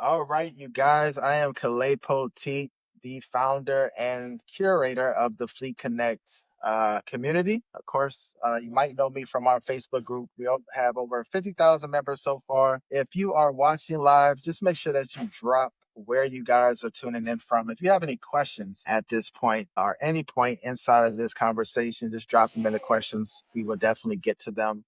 All right, you guys, I am Kalei Poteet, the founder and curator of the Fleet Connect community. Of course, you might know me from our Facebook group. Have over 50,000 members so far. If you are watching live, just make sure that you drop where you guys are tuning in from. If you have any questions at this point or any point inside of this conversation, just drop them in the questions. We will definitely get to them.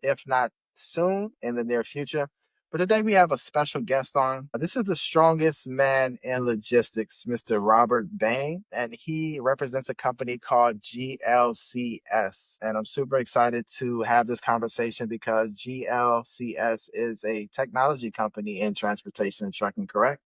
If not soon, in the near future. But today we have a special guest on. This is the strongest man in logistics, Mr. Robert Bain, and he represents a company called GLCS. And I'm super excited to have this conversation because GLCS is a technology company in transportation and trucking, correct?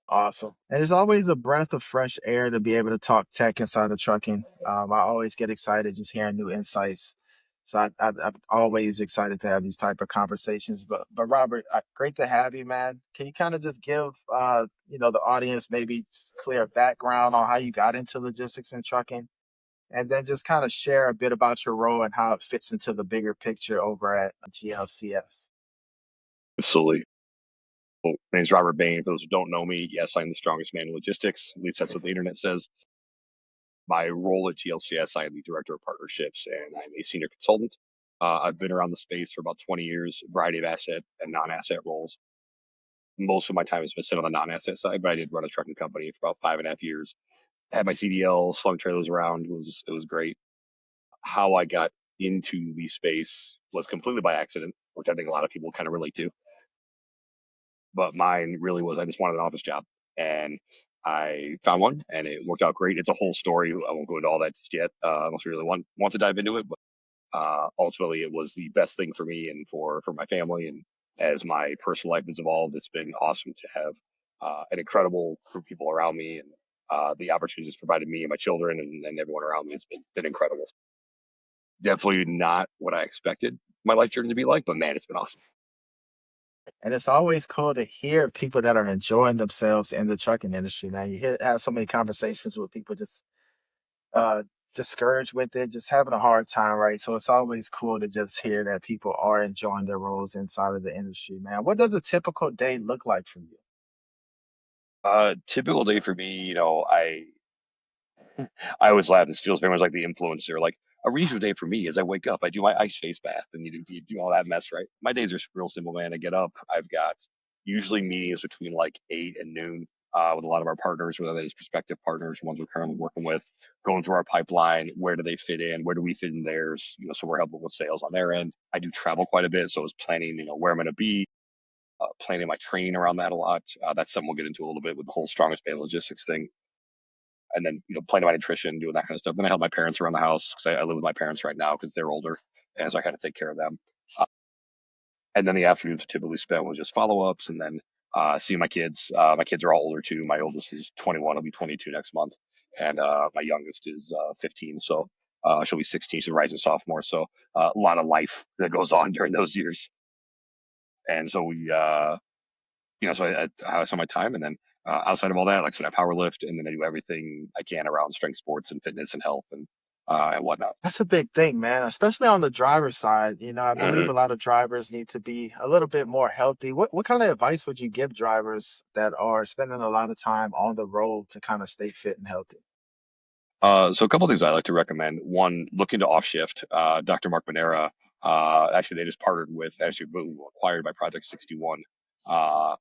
Awesome. And it's always a breath of fresh air to be able to talk tech inside of trucking. I always get excited just hearing new insights. So I'm always excited to have these type of conversations. But Robert, great to have you, man. Can you kind of just give the audience maybe just clear background on how you got into logistics and trucking, and then just kind of share a bit about your role and how it fits into the bigger picture over at GLCS. Absolutely. Well, my name's Robert Bain. For those who don't know me, yes, I'm the strongest man in logistics. At least that's what the internet says. My role at GLCS, I am the director of partnerships and I'm a senior consultant. I've been around the space for about 20 years, a variety of asset and non-asset roles. Most of my time has been spent on the non-asset side, but I did run a trucking company for about 5.5 years. Had my CDL, slung trailers around. It was great. How I got into the space was completely by accident, which I think a lot of people kind of relate to. But mine really was I just wanted an office job, and I found one, and it worked out great. It's a whole story. I won't go into all that just yet, unless we really want to dive into it. But ultimately, it was the best thing for me and for my family. And as my personal life has evolved, it's been awesome to have an incredible group of people around me, and the opportunities provided me and my children and everyone around me has been incredible. Definitely not what I expected my life journey to be like, but man, it's been awesome. And it's always cool to hear people that are enjoying themselves in the trucking industry. Now have so many conversations with people just uh discouraged with it, just having a hard time, right? So it's always cool to just hear that people are enjoying their roles inside of the industry, man. What does a typical day look like for you? Typical day for me, I always laugh. This feels very much like the influencer. Like a regional day for me is I wake up, I do my ice face bath, and you do all that mess, right? My days are real simple, man. I get up, I've got usually meetings between like 8 and noon with a lot of our partners, whether that is prospective partners, ones we're currently working with, going through our pipeline. Where do they fit in? Where do we fit in theirs? So we're helping with sales on their end. I do travel quite a bit, so I was planning, where I'm going to be, planning my training around that a lot. That's something we'll get into a little bit with the whole strongest man logistics thing, and then planning my nutrition, doing that kind of stuff. Then I help my parents around the house because I live with my parents right now because they're older, and so I kind of take care of them. Uh, and then the afternoons are typically spent with just follow ups, and then seeing my kids. My kids are all older too. My oldest is 21; will be 22 next month, and my youngest is 15. So she'll be 16. She's a rising sophomore. So a lot of life that goes on during those years. And so I spend my time, and then outside of all that, like I said, I power lift, and then I do everything I can around strength sports and fitness and health and whatnot. That's a big thing, man, especially on the driver's side. I believe Mhm. a lot of drivers need to be a little bit more healthy. What kind of advice would you give drivers that are spending a lot of time on the road to kind of stay fit and healthy? So a couple of things I like to recommend. One, look into off shift. Dr. Mark Manera, actually, they just partnered with, actually acquired by Project 61, uh,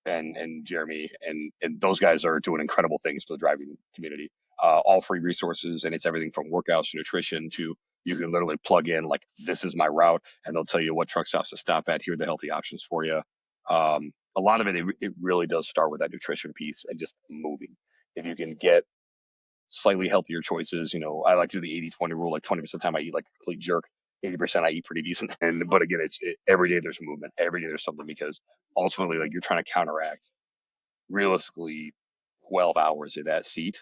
and Jeremy, and those guys are doing incredible things for the driving community. All free resources, and it's everything from workouts to nutrition to you can literally plug in like this is my route, and they'll tell you what truck stops to stop at. Here are the healthy options for you. A lot of it really does start with that nutrition piece and just moving. If you can get slightly healthier choices. I like to do the 80-20 rule. Like 20% of the time I eat like a complete jerk. 80% I eat pretty decent. But again, every day there's movement. Every day there's something because ultimately like you're trying to counteract realistically 12 hours in that seat.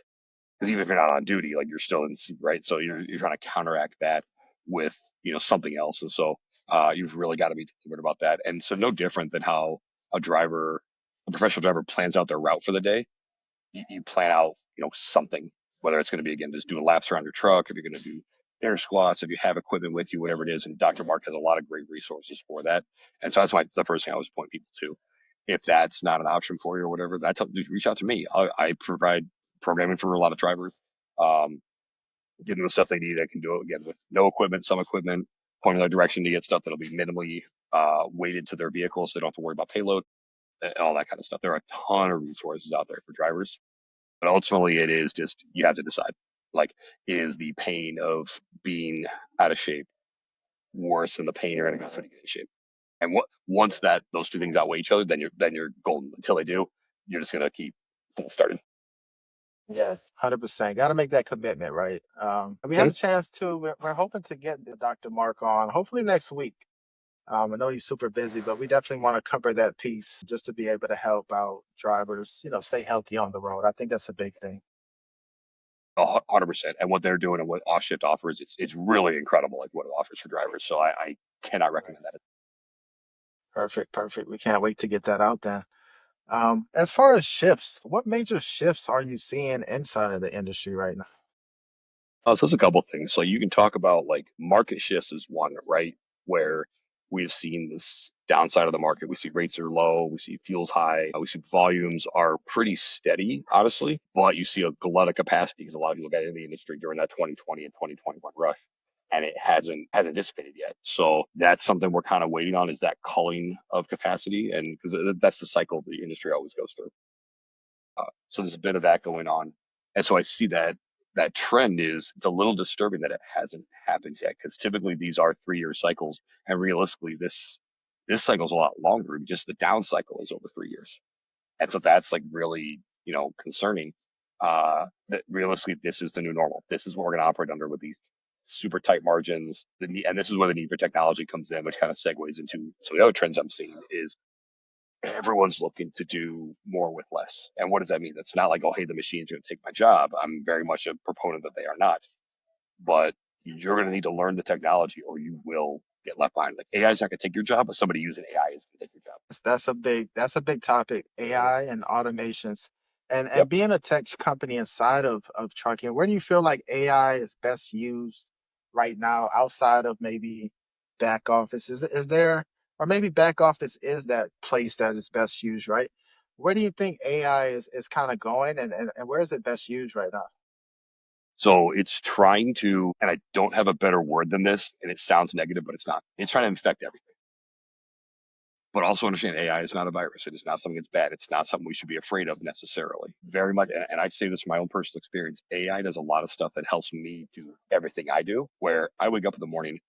Because even if you're not on duty, like you're still in the seat, right? So you're trying to counteract that with, something else. And so you've really got to be deliberate about that. And so no different than how a driver, a professional driver plans out their route for the day. You plan out, something, whether it's going to be, again, just doing laps around your truck, if you're going to do air squats, if you have equipment with you, whatever it is. And Dr. Mark has a lot of great resources for that. And so that's the first thing I always point people to. If that's not an option for you or whatever, just reach out to me. I provide programming for a lot of drivers. Um, Give them the stuff they need. I can do it again with no equipment, some equipment, point in their direction to get stuff that'll be minimally weighted to their vehicles. So they don't have to worry about payload, all that kind of stuff. There are a ton of resources out there for drivers, but ultimately it is just you have to decide. Like, is the pain of being out of shape worse than the pain you're going to go through to get in shape? And once that those two things outweigh each other, then you're golden. Until they do, you're just gonna keep starting. Yeah, 100%. Got to make that commitment, right? We had Mhm. a chance to. We're hoping to get Dr. Mark on, hopefully next week. I know he's super busy, but we definitely want to cover that piece just to be able to help out drivers, stay healthy on the road. I think that's a big thing. 100%. And what they're doing and what Off Shift offers, it's really incredible, like what it offers for drivers. So I cannot Right. recommend that. Perfect, perfect. We can't wait to get that out then. As far as shifts, what major shifts are you seeing inside of the industry right now? So there's a couple things. So you can talk about like market shifts is one, right? Where we've seen this downside of the market. We see rates are low, we see fuels high, we see volumes are pretty steady, honestly, but you see a glut of capacity because a lot of people got in the industry during that 2020 and 2021 rush. And it hasn't dissipated yet. So that's something we're kind of waiting on is that culling of capacity, and because that's the cycle the industry always goes through. So there's a bit of that going on. And so I see that trend is it's a little disturbing that it hasn't happened yet because typically these are 3 year cycles, and realistically this cycle is a lot longer. Just the down cycle is over 3 years, and so that's like really concerning. That realistically this is the new normal. This is what we're going to operate under with these super tight margins. And this is where the need for technology comes in, which kind of segues into some of the other trends I'm seeing is everyone's looking to do more with less. And what does that mean? It's not like, oh, hey, the machine's going to take my job. I'm very much a proponent that they are not. But you're going to need to learn the technology or you will get left behind. Like AI is not going to take your job, but somebody using AI is going to take your job. That's a big topic, AI and automations. And Yep. being a tech company inside of trucking, where do you feel like AI is best used right now outside of maybe back office? Is there, or maybe back office is that place that is best used, right? Where do you think AI is kind of going, and where is it best used right now? So it's trying to, and I don't have a better word than this, and it sounds negative, but it's not. It's trying to infect everything. But also understand AI is not a virus. It is not something that's bad. It's not something we should be afraid of necessarily. Very much, and I say this from my own personal experience. AI does a lot of stuff that helps me do everything I do. Where I wake up in the morning,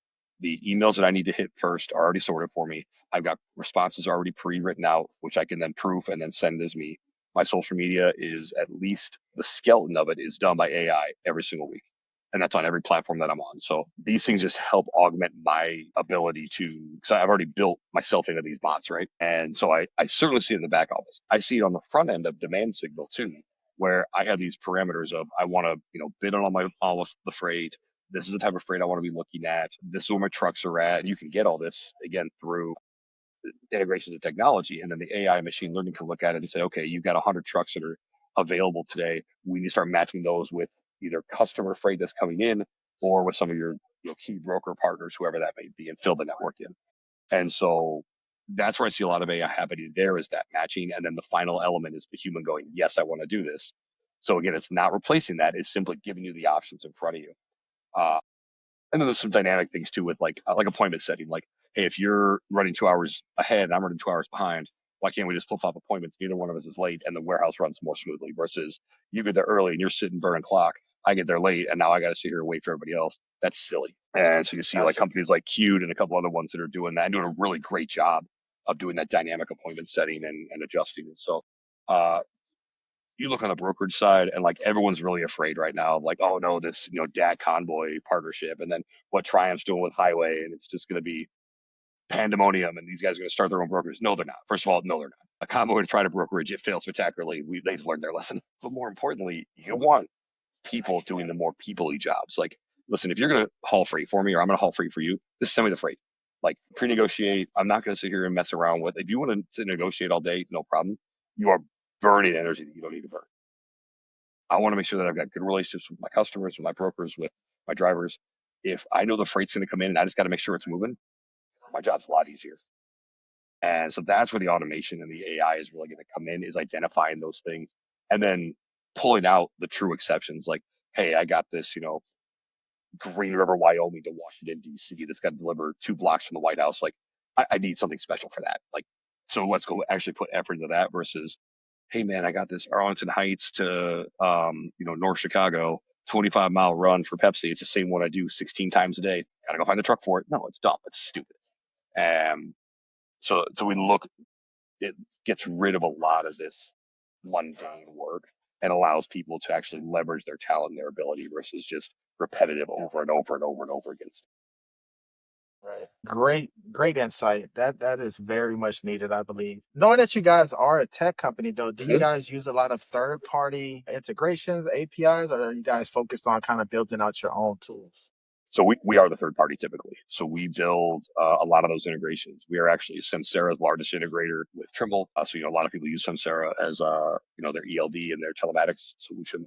the emails that I need to hit first are already sorted for me. I've got responses already pre-written out, which I can then proof and then send as me. My social media is at least the skeleton of it is done by AI every single week, and that's on every platform that I'm on. So these things just help augment my ability to, because I've already built myself into these bots, right? And so I certainly see it in the back office. I see it on the front end of demand signal too, where I have these parameters of I want to, bid on all of the freight. This is the type of freight I want to be looking at. This is where my trucks are at. And you can get all this again through integrations of technology, and then the AI machine learning can look at it and say, okay, you've got 100 trucks that are available today. We need to start matching those with either customer freight that's coming in or with some of your key broker partners, whoever that may be, and fill the network in. And so that's where I see a lot of AI happening. There is that matching, and then the final element is the human going, yes, I want to do this. So again, it's not replacing that; it's simply giving you the options in front of you. Uh, and then there's some dynamic things too with like appointment setting. Like, hey, if you're running 2 hours ahead and I'm running 2 hours behind, why can't we just flip flop appointments? Neither one of us is late, and the warehouse runs more smoothly. Versus you get there early and you're sitting burning clock. I get there late, and now I got to sit here and wait for everybody else. That's silly. And so you see like Gotcha. companies like Qt and a couple other ones that are doing that and doing a really great job of doing that dynamic appointment setting and adjusting. And so uh, you look on the brokerage side and like everyone's really afraid right now, like, oh no, this, DAC Convoy partnership, and then what Triumph's doing with Highway, and it's just going to be pandemonium, and these guys are going to start their own brokers. No, they're not. First of all, no, they're not. A Convoy to try to brokerage, it fails spectacularly. They've learned their lesson. But more importantly, you want people doing the more people-y jobs. Like, listen, if you're going to haul freight for me or I'm going to haul freight for you, just send me the freight. Like, pre-negotiate. I'm not going to sit here and mess around with. If you want to negotiate all day, no problem. You are burning energy that you don't need to burn. I want to make sure that I've got good relationships with my customers, with my brokers, with my drivers. If I know the freight's going to come in and I just got to make sure it's moving, my job's a lot easier. And so that's where the automation and the AI is really going to come in, is identifying those things and then pulling out the true exceptions. Like, hey, I got this, Green River, Wyoming to Washington, D.C. that's got to deliver 2 blocks from the White House. Like, I need something special for that. Like, so let's go actually put effort into that versus, hey, man, I got this Arlington Heights to, North Chicago, 25-mile run for Pepsi. It's the same one I do 16 times a day. Got to go find the truck for it. No, it's dumb. It's stupid. So we look, it gets rid of a lot of this mundane work and allows people to actually leverage their talent and their ability versus just repetitive over and over and over and over again. Right. Great insight. That is very much needed, I believe. Knowing that you guys are a tech company though, do you Mhm. guys use a lot of third party integrations, APIs, or are you guys focused on kind of building out your own tools? So we are the third party typically. So we build a lot of those integrations. We are actually Samsara's largest integrator with Trimble. So a lot of people use Samsara as their ELD and their telematics solution.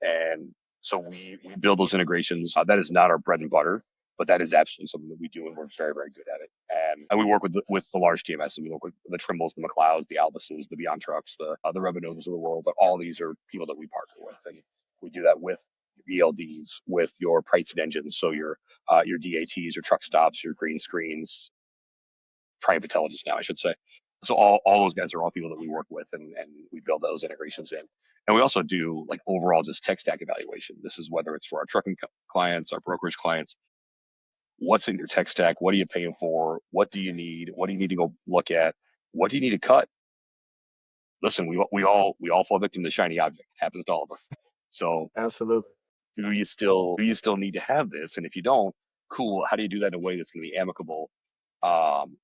And so we build those integrations. That is not our bread and butter, but that is absolutely something that we do, and we're very very good at it. And we work with the large TMS. And we work with the Trimbles, the McLeods, the Albuses, the Beyond Trucks, the Revenues of the world. But all these are people that we partner with, and we do that with ELDs, with your pricing engines, so your DATs, your truck stops, your green screens, Triumph Intelligence now, I should say. So all those guys are all people that we work with, and we build those integrations in. And we also do like overall just tech stack evaluation. This is whether it's for our trucking clients, our brokerage clients. What's in your tech stack? What are you paying for? What do you need? What do you need to go look at? What do you need to cut? Listen, we all fall victim to shiny object. It happens to all of us. So Absolutely. do you still need to have this? And if you don't, cool. How do you do that in a way that's going to be amicable? Um,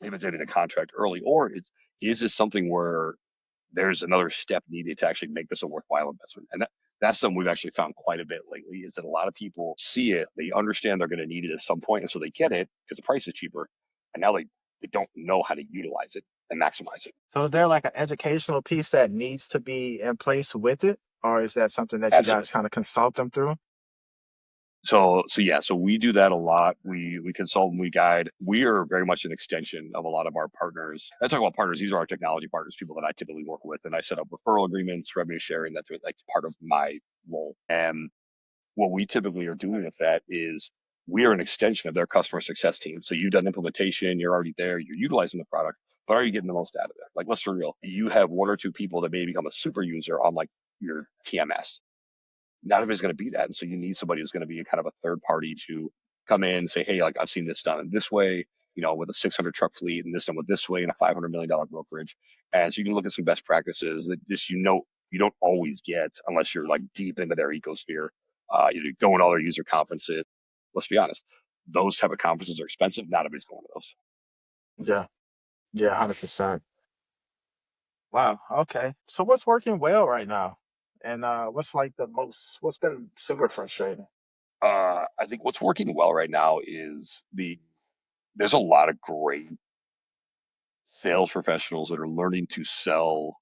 if it's ending a contract early, or is this something where there's another step needed to actually make this a worthwhile investment? And that's something we've actually found quite a bit lately, is that a lot of people see it, they understand they're going to need it at some point, and so they get it because the price is cheaper, and now they don't know how to utilize it and maximize it. So is there like an educational piece that needs to be in place with it? Or is that something that you guys Absolutely. kind of consult them through? So yeah, so we do that a lot. We consult and we guide. We are very much an extension of a lot of our partners. I talk about partners; these are our technology partners, people that I typically work with, and I set up referral agreements, revenue sharing. That's like part of my role. And what we typically are doing with that is we are an extension of their customer success team. So you've done implementation, you're already there, you're utilizing the product, but are you getting the most out of it? Like, let's be real. You have one or two people that may become a super user on like your TMS. Not everybody's going to be that. And so you need somebody who's going to be a kind of a third party to come in and say, hey, like I've seen this done in this way, with a 600 truck fleet, and this done with this way in a $500 million brokerage. And so you can look at some best practices that just, you don't always get unless you're like deep into their ecosphere. You go in all their user conferences. Let's be honest, those type of conferences are expensive. Not everybody's going to those. Yeah. Yeah, 100%. Wow. Okay. So what's working well right now? And what's been super frustrating? I think what's working well right now is there's a lot of great sales professionals that are learning to sell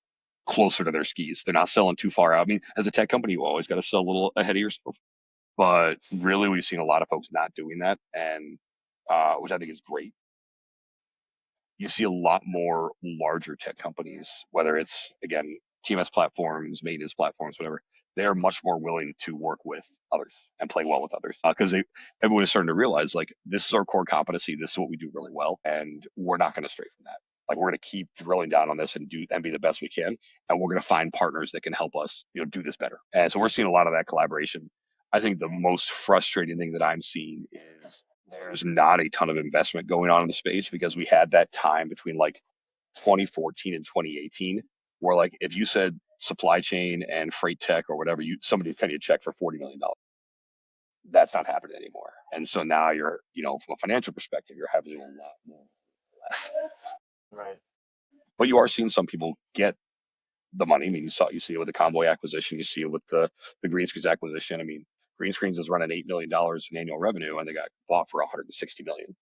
closer to their skis. They're not selling too far out. I mean, as a tech company, you always got to sell a little ahead of yourself. But really, we've seen a lot of folks not doing that, and which I think is great. You see a lot more larger tech companies, whether it's again TMS platforms, maintenance platforms, whatever. They're much more willing to work with others and play well with others because everyone is starting to realize like this is our core competency. This is what we do really well, and we're not going to stray from that. Like we're going to keep drilling down on this and do and be the best we can, and we're going to find partners that can help us, do this better. And so we're seeing a lot of that collaboration. I think the most frustrating thing that I'm seeing is there's not a ton of investment going on in the space because we had that time between like 2014 and 2018 where like if you said supply chain and freight tech or whatever, somebody would cut you a check for $40 million. That's not happening anymore. And so now you're, from a financial perspective, you're having a lot more less. Right. But you are seeing some people get the money. I mean, you see it with the Convoy acquisition, you see it with the Greenscreens acquisition. I mean, Greenscreens is running $8 million in annual revenue, and they got bought for 160 million.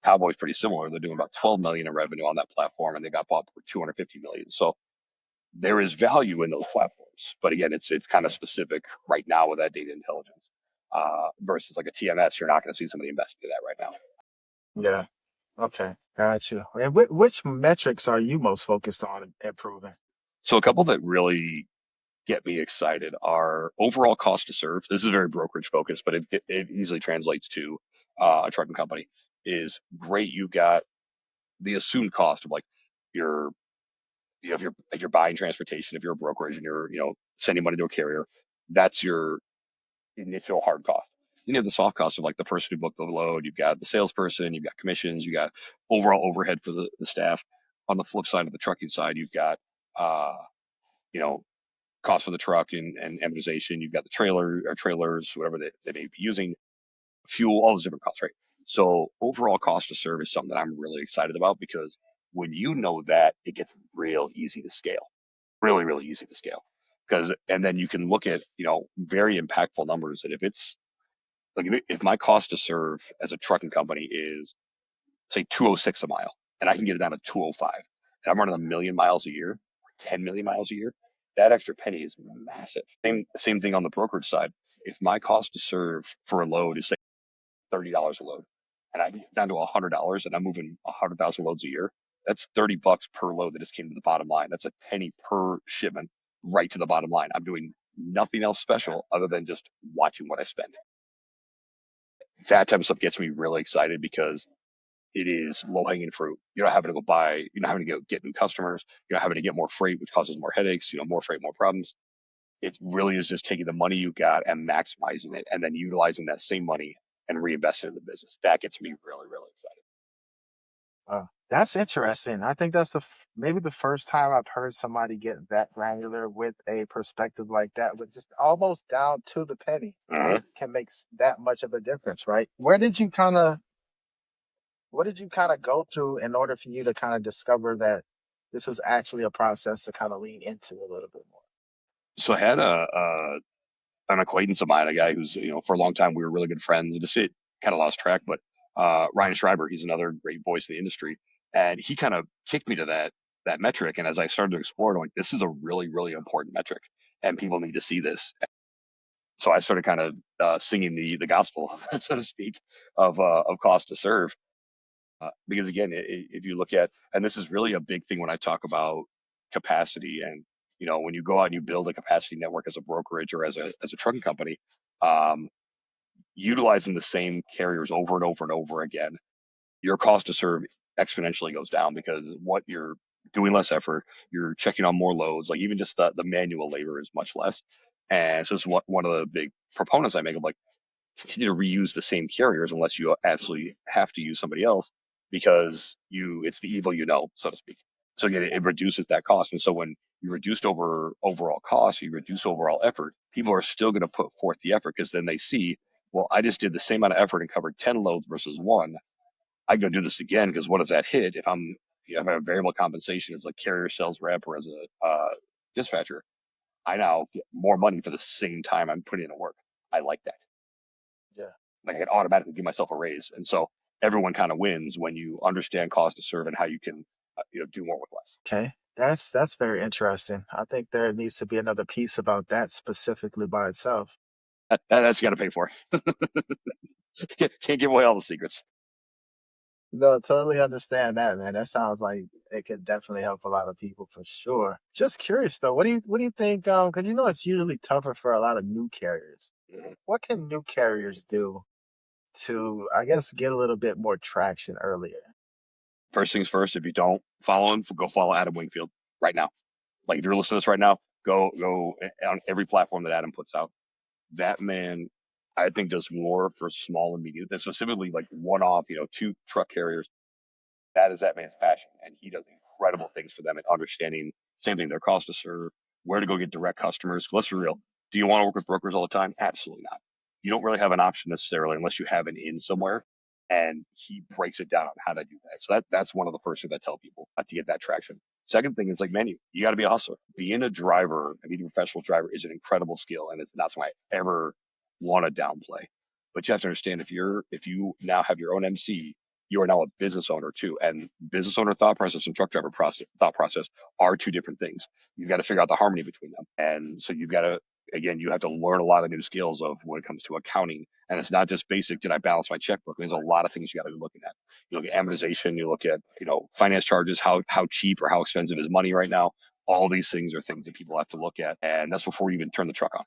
Cowboys pretty similar. They're doing about 12 million in revenue on that platform, and they got bought for 250 million. So there is value in those platforms, but again, it's kind of specific right now with that data intelligence versus like a TMS. You're not going to see somebody invest into that right now. Yeah. Okay, got you. And which metrics are you most focused on improving? So a couple that really get me excited are overall cost to serve. This is very brokerage focused, but it easily translates to a trucking company. Is great. You've got the assumed cost of like your if you're buying transportation, if you're a brokerage and you're sending money to a carrier, that's your initial hard cost. You have the soft cost of like the person who booked the load. You've got the salesperson. You've got commissions. You got overall overhead for the staff. On the flip side of the trucking side, you've got uh, you know cost for the truck and amortization. You've got the trailer or trailers, whatever they may be using, fuel, all those different costs, right? So overall cost to serve is something that I'm really excited about because when you know that, it gets real easy to scale, really, really easy to scale. Because and then you can look at very impactful numbers. That if it's like if my cost to serve as a trucking company is say 206 a mile, and I can get it down to 205, and I'm running 1 million miles a year, 10 million miles a year, that extra penny is massive. Same thing on the brokerage side. If my cost to serve for a load is say $30 a load, and I get down to $100, and I'm moving 100,000 loads a year, that's $30 per load that just came to the bottom line. That's a penny per shipment right to the bottom line. I'm doing nothing else special other than just watching what I spend. That type of stuff gets me really excited because it is low hanging fruit. You're not having to go buy, you're not having to get new customers, you're not having to get more freight, which causes more headaches, more freight, more problems. It really is just taking the money you got and maximizing it and then utilizing that same money and reinvesting in the business. That gets me really, really excited. That's interesting. I think that's maybe the first time I've heard somebody get that granular with a perspective like that, with just almost down to the penny Uh-huh. can make that much of a difference, right? Where did you kind of, what did you kind of go through in order for you to kind of discover that this was actually a process to kind of lean into a little bit more? So I had an acquaintance of mine, a guy who's, for a long time we were really good friends. Just it kind of lost track, but Ryan Schreiber, he's another great voice in the industry, and he kind of kicked me to that metric. And as I started to explore it, I'm like, this is a really, really important metric, and people need to see this. So I started kind of singing the gospel, so to speak, of cost to serve. Because again, if you look at, and this is really a big thing when I talk about capacity, and when you go out and you build a capacity network as a brokerage or as a trucking company, um, utilizing the same carriers over and over and over again, your cost to serve exponentially goes down because what you're doing less effort, you're checking on more loads, like even just the manual labor is much less. And so it's one of the big proponents I make of like continue to reuse the same carriers unless you absolutely have to use somebody else because it's the evil so to speak. So again, it reduces that cost. And so when you reduced overall cost, you reduce overall effort, people are still going to put forth the effort because then they see, well, I just did the same amount of effort and covered 10 loads versus one. I go do this again because what does that hit if I have variable compensation as a carrier sales rep or as a dispatcher, I now get more money for the same time I'm putting in to work. I like that. Yeah. Like I can automatically give myself a raise. And so everyone kind of wins when you understand cost to serve and how you can, do more with less. Okay. That's very interesting. I think there needs to be another piece about that specifically by itself. That's got to pay for. Can't give away all the secrets. No, totally understand that, man. That sounds like it could definitely help a lot of people for sure. Just curious though, what do you think? Because it's usually tougher for a lot of new carriers. What can new carriers do to, I guess, get a little bit more traction earlier? First things first, if you don't follow him, go follow Adam Wingfield right now. Like if you're listening to this right now, go on every platform that Adam puts out. That man, I think, does more for small and medium, specifically like one-off, two truck carriers. That is that man's passion, and he does incredible things for them and understanding same thing their cost to serve, where to go get direct customers. Let's be real. Do you want to work with brokers all the time? Absolutely not. You don't really have an option necessarily unless you have an in somewhere. And he breaks it down on how to do that. So that's one of the first things I tell people to get that traction. Second thing is like menu. You got to be a hustler. Being a driver, being a professional driver is an incredible skill, and it's not something I ever want to downplay. But you have to understand if you now have your own MC, you are now a business owner too. And business owner thought process and truck driver thought process are two different things. You've got to figure out the harmony between them. And so you've got to again, you have to learn a lot of new skills of when it comes to accounting. And it's not just basic, did I balance my checkbook? There's a lot of things you got to be looking at. You look at amortization, you look at, finance charges, how cheap or how expensive is money right now. All these things are things that people have to look at. And that's before you even turn the truck on.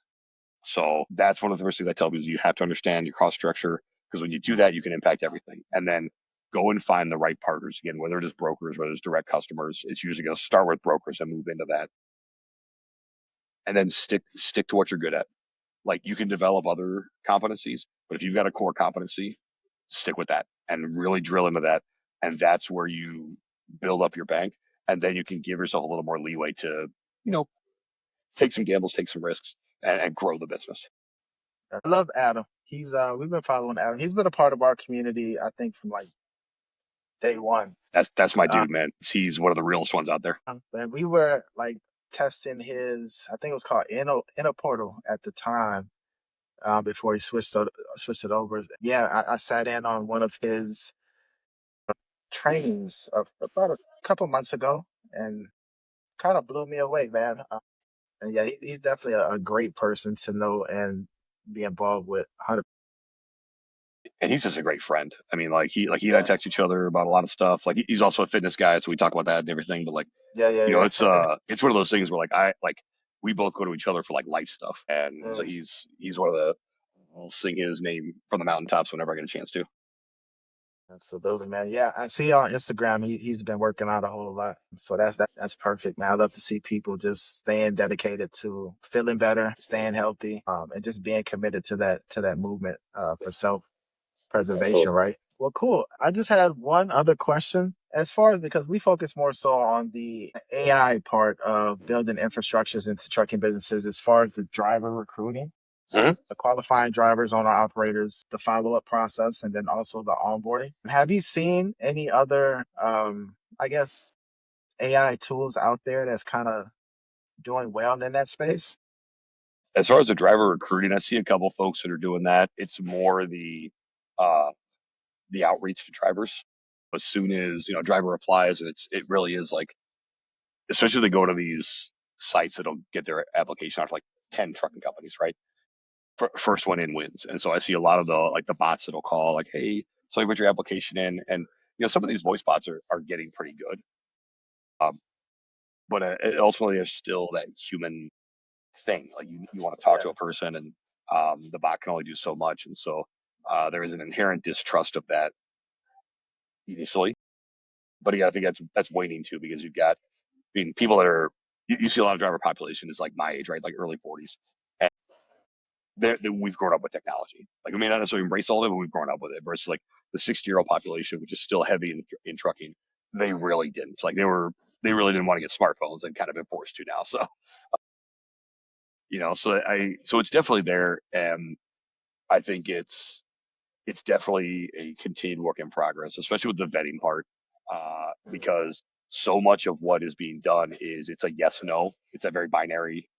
So that's one of the first things I tell people is you have to understand your cost structure because when you do that, you can impact everything. And then go and find the right partners again, whether it is brokers, whether it's direct customers. It's usually going to start with brokers and move into that, and then stick to what you're good at. Like you can develop other competencies, but if you've got a core competency, stick with that and really drill into that. And that's where you build up your bank. And then you can give yourself a little more leeway to, you know, take some gambles, take some risks, and grow the business. I love Adam. He's we've been following Adam. He's been a part of our community, I think, from like day one. That's my Uh, dude, man. He's one of the realest ones out there. and we were like testing his, I think it was called Inno Portal at the time, before he switched it over. Yeah, I sat in on one of his trainings of about a couple months ago, and kind of blew me away, man. And yeah, he's definitely a great person to know and be involved with. 100. And he's just a great friend. I mean, like he and I Yeah, text each other about a lot of stuff. Like he's also a fitness guy, so we talk about that and everything. But like, yeah, yeah, it's one of those things where we both go to each other for like life stuff, and so yeah. he's one of the I'll sing his name from the mountaintops whenever I get a chance to. Absolutely, man. Yeah, I see on Instagram he's been working out a whole lot. So that's perfect, man. I love to see people just staying dedicated to feeling better, staying healthy, and just being committed to that movement for self preservation, Absolutely. right? Well, cool. I just had one other question. As far as because we focus more so on the AI part of building infrastructures into trucking businesses, as far as the driver recruiting, Mhm. the qualifying drivers, owner operators, the follow up process, and then also the onboarding. Have you seen any other, I guess, AI tools out there that's kind of doing well in that space? As far as the driver recruiting, I see a couple folks that are doing that. It's more uh, the outreach to drivers. As soon as a driver applies, and it really is like, especially if they go to these sites that'll get their application out to like 10 trucking companies, right? First one in wins. And so I see a lot of the bots that'll call like, hey, so you put your application in, and some of these voice bots are getting pretty good. Um, but it ultimately is still that human thing. Like you want to talk Yeah, to a person, and the bot can only do so much, and so there is an inherent distrust of that initially. But yeah, I think that's waning too because you've got, I mean, people that are you see a lot of driver population is like my age, right, like early 40s. And we've grown up with technology. Like we may not necessarily embrace all of it, but we've grown up with it. Versus like the 60-year-old population, which is still heavy in trucking, they really didn't. Like they really didn't want to get smartphones and kind of been forced to now. So so it's definitely there, and I think it's definitely a continued work in progress, especially with the vetting part, because so much of what is being done is it's a yes no. It's a very binary,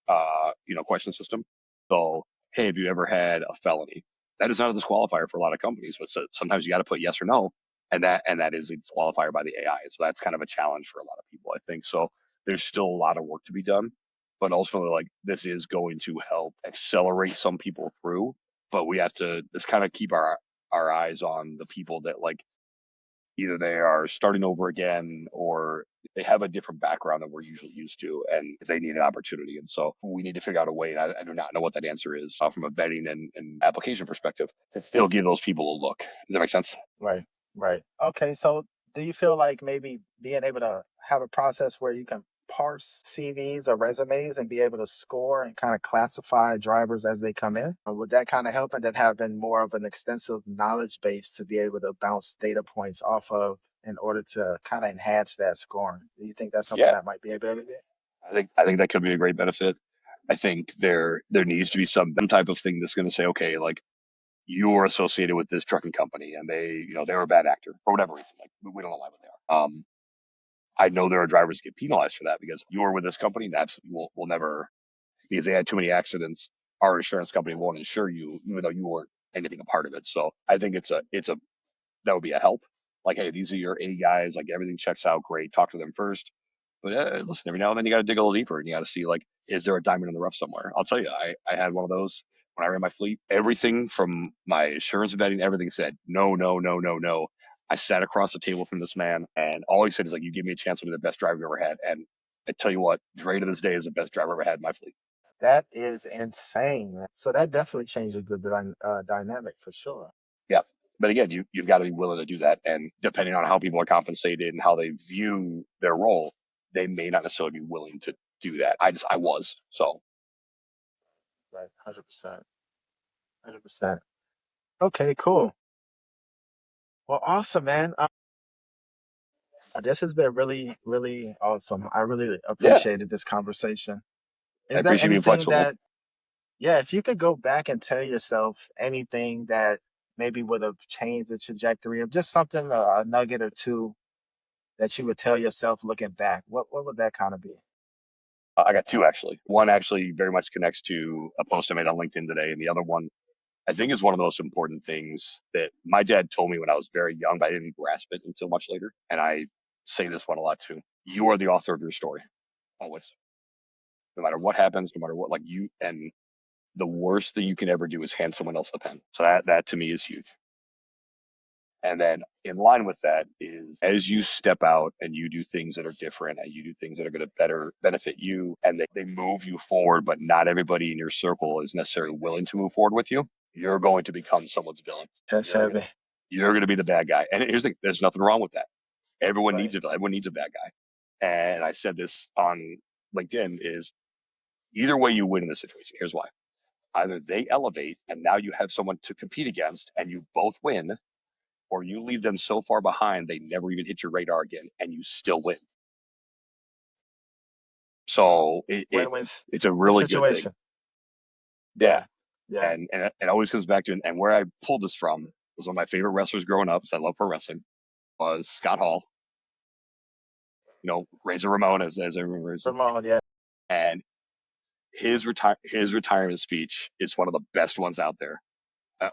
question system. So, hey, have you ever had a felony? That is not a disqualifier for a lot of companies, but sometimes you got to put yes or no, and that is a disqualifier by the AI. So that's kind of a challenge for a lot of people, I think. So there's still a lot of work to be done, but ultimately, like this is going to help accelerate some people through. But we have to just kind of keep our eyes on the people that like either they are starting over again or they have a different background than we're usually used to and they need an opportunity. And so we need to figure out a way, and I do not know what that answer is from a vetting and application perspective, to still give those people a look. Does that make sense? right, right. Okay, so do you feel like maybe being able to have a process where you can parse CVs or resumes and be able to score and kind of classify drivers as they come in? Or would that kind of help? And then having more of an extensive knowledge base to be able to bounce data points off of in order to kind of enhance that scoring? Do you think that's something Yeah, that might be able to do? I think that could be a great benefit. I think there needs to be some type of thing that's going to say, okay, like you were associated with this trucking company and they were a bad actor for whatever reason. Like we don't know why, but they are. I know there are drivers that get penalized for that because you were with this company and absolutely will never, because they had too many accidents. Our insurance company won't insure you, even though you weren't anything a part of it. So I think it's a that would be a help. Like, hey, these are your A guys. Like everything checks out. Great. Talk to them first. But listen, every now and then you got to dig a little deeper and you got to see like, is there a diamond in the rough somewhere? I'll tell you, I had one of those when I ran my fleet. Everything from my insurance vetting, everything said no, no, no, no, no. I sat across the table from this man, and all he said is like, "You give me a chance to be the best driver you ever had." And I tell you what, Dre to this day is the best driver I ever had in my fleet. That is insane, man. So that definitely changes the dynamic for sure. Yeah. But again, you've got to be willing to do that. And depending on how people are compensated and how they view their role, they may not necessarily be willing to do that. I was. So Right, 100%, 100%. Okay, cool. Well, awesome, man. This has been really, really awesome. I really yeah, appreciated this conversation. I Is there appreciate being anything flexible. that, yeah, if you could go back and tell yourself anything that maybe would have changed the trajectory of just something, a nugget or two that you would tell yourself looking back, what would that kind of be? I got two actually. One actually very much connects to a post I made on LinkedIn today, and the other one I think is one of the most important things that my dad told me when I was very young, but I didn't grasp it until much later. And I say this one a lot too. You are the author of your story, always. No matter what happens, no matter what, like you, and the worst thing you can ever do is hand someone else the pen. So that to me is huge. And then in line with that is as you step out and you do things that are different and you do things that are going to better benefit you and they move you forward, but not everybody in your circle is necessarily willing to move forward with you, you're going to become someone's villain. That's You're gonna heavy. you're gonna be the bad guy. And here's the thing, there's nothing wrong with that. Everyone needs Right. a villain. Everyone needs a bad guy. And I said this on LinkedIn is either way you win in this situation. Here's why. Either they elevate and now you have someone to compete against and you both win, or you leave them so far behind they never even hit your radar again and you still win. So Win-win it's a really good thing. situation. Yeah. Yeah. Yeah. And it always comes back to, and where I pulled this from was one of my favorite wrestlers growing up, because I love pro wrestling, was Scott Hall, Razor Ramon, as I remember. Ramon, yeah. And his retirement speech is one of the best ones out there,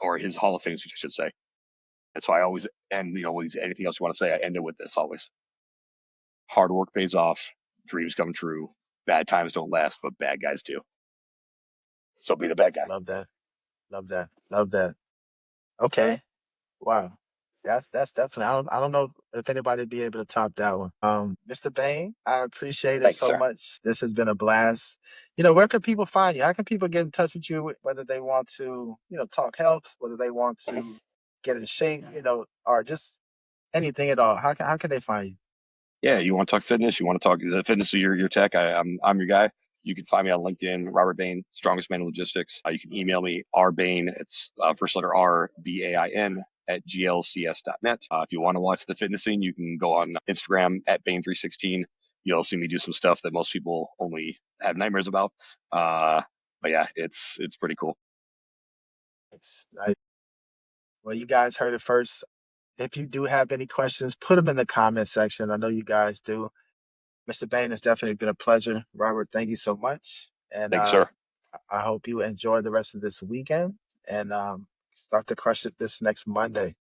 or his Hall of Fame speech, I should say. And so I always end, with anything else you want to say, I end it with this always. Hard work pays off, dreams come true, bad times don't last, but bad guys do. So be the bad guy. Love that. Love that. Love that. Okay. Wow. That's definitely I don't know if anybody would be able to top that one. Mr. Bain, I appreciate it Thank you, so sir. much. This has been a blast. Where can people find you? How can people get in touch with you, whether they want to, talk health, whether they want to get in shape, or just anything at all? How can they find you? Yeah, you want to talk fitness? You want to talk the fitness of your tech? I'm your guy. You can find me on LinkedIn, Robert Bain, strongest man in logistics. You can email me, rbain, it's first letter R, BAIN, at glcs.net. If you want to watch the fitness scene, you can go on Instagram at Bain316. You'll see me do some stuff that most people only have nightmares about. Uh, but yeah, it's pretty cool. Nice. Well, you guys heard it first. If you do have any questions, put them in the comment section. I know you guys do. Mr. Bain, it's definitely been a pleasure. Robert, thank you so much. And Thank you, sir. I hope you enjoy the rest of this weekend and start to crush it this next Monday.